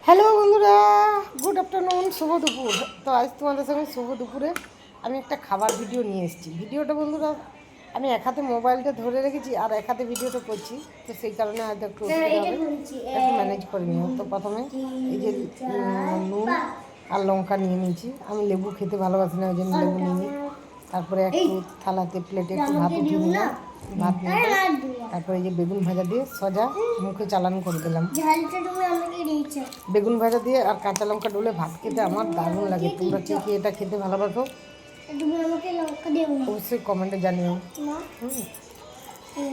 Hello বন্ধুরা, good afternoon, শুভ দুপুর। তো আজ তোমাদের সঙ্গে শুভ দুপুরে আমি একটা খাবার ভিডিও নিয়ে এসেছি। ভিডিওটা বন্ধুরা আমি এক হাতে মোবাইলটা ধরে রেখেছি আর এক হাতে ভিডিওটা করছি, তো সেই কারণে হয়তো একটু অসুবিধা হবে, একটু ম্যানেজ করে নিও। তো প্রথমে এই যে নুন আর লঙ্কা নিয়ে নিয়েছি। আমি লেবু খেতে ভালোবাসি না, ওই জন্য লেবু নিয়ে নিই। তারপরে একটু থালাতে প্লেটে একটু ভাত উঠিয়ে নিলাম, ভাত নিয়ে তারপরে এই যে বেগুন ভাজা দিয়ে সোজা মুখে চালান করে দিলাম। বেগুন ভাজা দিয়ে আর কাঁচা লঙ্কা ডলে ভাত খেতে আমার দারুণ লাগে। তোমরা কে কে এটা খেতে ভালোবাসো অবশ্যই কমেন্টে জানিও।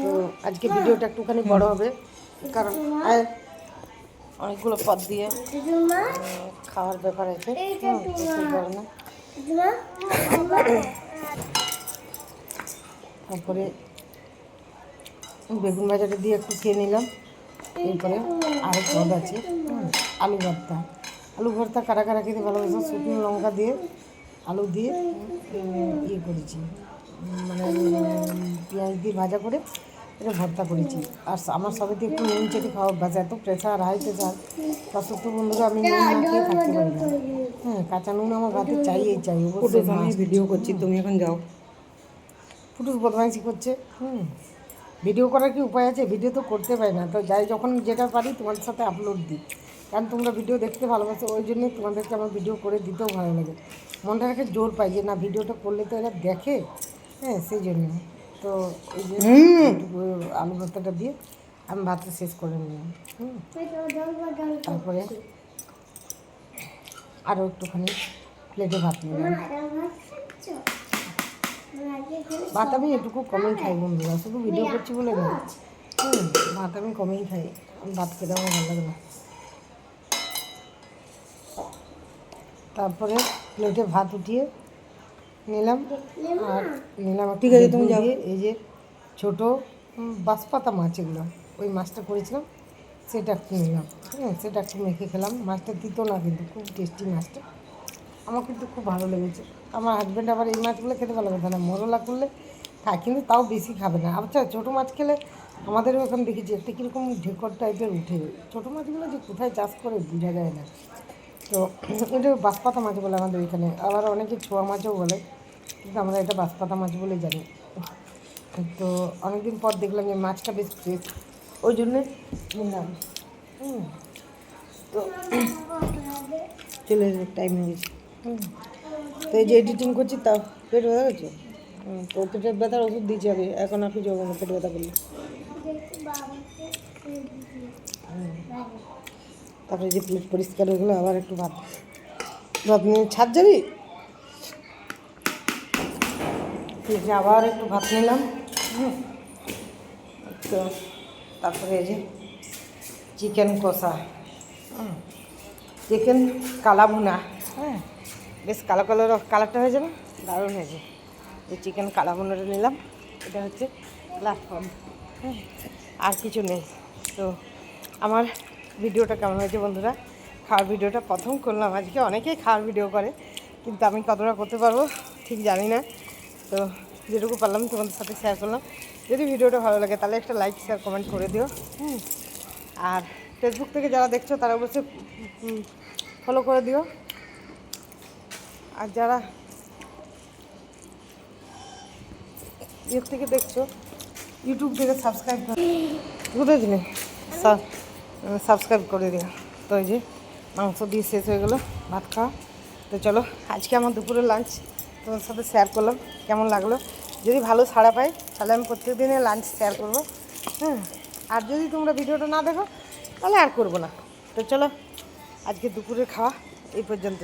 তো আজকে ভিডিওটা একটুখানি বড় হবে, কারণ অনেকগুলো পদ দিয়ে খাওয়ার ব্যাপার আছে, তারপরে বেগুন ভাজাটা দিয়ে একটু খেয়ে নিলাম। এরপরে আরও পদ আছে, আলু ভর্তা। আলু ভর্তা কারা কারা খেতে ভালোবাসো? শুকনো লঙ্কা দিয়ে আলু দিয়ে ইয়ে করেছি, মানে পেঁয়াজ দিয়ে ভাজা করে এটা ভর্তা করেছি। আর আমার সবাইতে একটু নুন চেটে খাওয়া অভ্যাস, এত প্রেশার, হাই প্রেশার, তা সত্ত্বেও বন্ধুরা আমি নুন না খেয়ে থাকতে পারি না। কাঁচা নুন আমার ভাতে চাইই চাই। আমি ভিডিও করছি, তুমি এখন যাও। ফুটুস বদমাইশি করছে। ভিডিও করার কি উপায় আছে? ভিডিও তো করতে পারি না, তো যাই যখন যেটা পারি তোমাদের সাথে আপলোড দিই, কারণ তোমরা ভিডিও দেখতে ভালোবাসো, ওই জন্যই তোমাদেরকে আমার ভিডিও করে দিতেও ভালো লাগে। মনটা রেখে জোর পাই যে না, ভিডিওটা করলে তো এরা দেখে, সেই জন্য। তো এই যে আলু ভর্তাটা দিয়ে আমি ভাতটা শেষ করে নিলাম। তারপরে আরও একটুখানি প্লেটে ভাত নিলাম। ভাত আমি এটুকু কমেই খাই বন্ধুরা, শুধু ভিডিও করছি বলে না। ভাত আমি কমেই খাই, ভাত খেতে আমার ভালো লাগে না। তারপরে প্লেটে ভাত উঠিয়ে নিলাম আর নিলাম, ঠিক আছে তুমি যাবে। এই যে ছোটো বাঁশপাতা মাছ, এগুলো ওই মাছটা করেছিলাম, সেটা একটু নিলাম। সেটা একটু মেখে খেলাম। মাছটা দিত না, কিন্তু খুব টেস্টি মাছটা, আমার কিন্তু খুব ভালো লেগেছে। আমার হাজব্যান্ড আবার এই মাছগুলো খেতে ভালোবাসে না, মরলা করলে খায়, কিন্তু তাও বেশি খাবে না। আচ্ছা, ছোটো মাছ খেলে আমাদেরও এখন দেখেছি একটা কীরকম ঢেকর টাইপের উঠে। ছোটো মাছগুলো যে কোথায় চাষ করে বোঝা যায় না। তো এটা বাঁশপাতা মাছ বলে আমাদের এখানে, আবার অনেকে ছোয়া মাছও বলে, কিন্তু আমরা এটা বাঁশপাতা মাছ বলে জানি। তো অনেকদিন পর দেখলাম যে মাছটা বেশ ফ্রেশ, ওই জন্যে নিলাম। তো চলে টাইম হয়ে গেছে। তো এই যে এডিটিং করছি, তা পেট ব্যথা হচ্ছে। তো পেটের ব্যথার ওষুধ দিয়েছি আমি, এখন আর কিছু হবে না পেট ব্যথা করলে। তারপরে যে প্লেট পরিষ্কার হয়ে গেলো, আবার একটু ভাত নিয়ে ছাদ যাবি, আবার একটু ভাত নিলাম। তো তারপরে এই যে চিকেন কষা, চিকেন কালা ভুনা, বেশ কালো কালারটা হয়েছে না, দারুণ হয়েছে। এই চিকেন কালা ভুনাটা নিলাম, এটা হচ্ছে প্ল্যাটফর্ম, আর কিছু নেই। তো আমার ভিডিওটা কেমন হয়েছে বন্ধুরা? খাওয়ার ভিডিওটা প্রথম করলাম আজকে, অনেকেই খাওয়ার ভিডিও করে, কিন্তু আমি কতটা করতে পারবো ঠিক জানি না। তো যেটুকু পারলাম তোমাদের সাথে শেয়ার করলাম। যদি ভিডিওটা ভালো লাগে তাহলে একটা লাইক, শেয়ার, কমেন্ট করে দিও। আর ফেসবুক থেকে যারা দেখছো তারা অবশ্যই ফলো করে দিও। আর যারা ইউটিউব থেকে দেখছো, ইউটিউব থেকে সাবস্ক্রাইব বুঝেছি না, সাবস্ক্রাইব করে দিও। তো এই যে মাংস দিয়ে শেষ হয়ে গেলো ভাত খাওয়া। তো চলো, আজকে আমার দুপুরের লাঞ্চ তোমার সাথে শেয়ার করলাম, কেমন লাগলো? যদি ভালো সাড়া পাই তাহলে আমি প্রত্যেক দিনে লাঞ্চ শেয়ার করবো। আর যদি তোমরা ভিডিওটা না দেখো তাহলে আর করবো না। তো চলো, আজকে দুপুরের খাওয়া এই পর্যন্ত।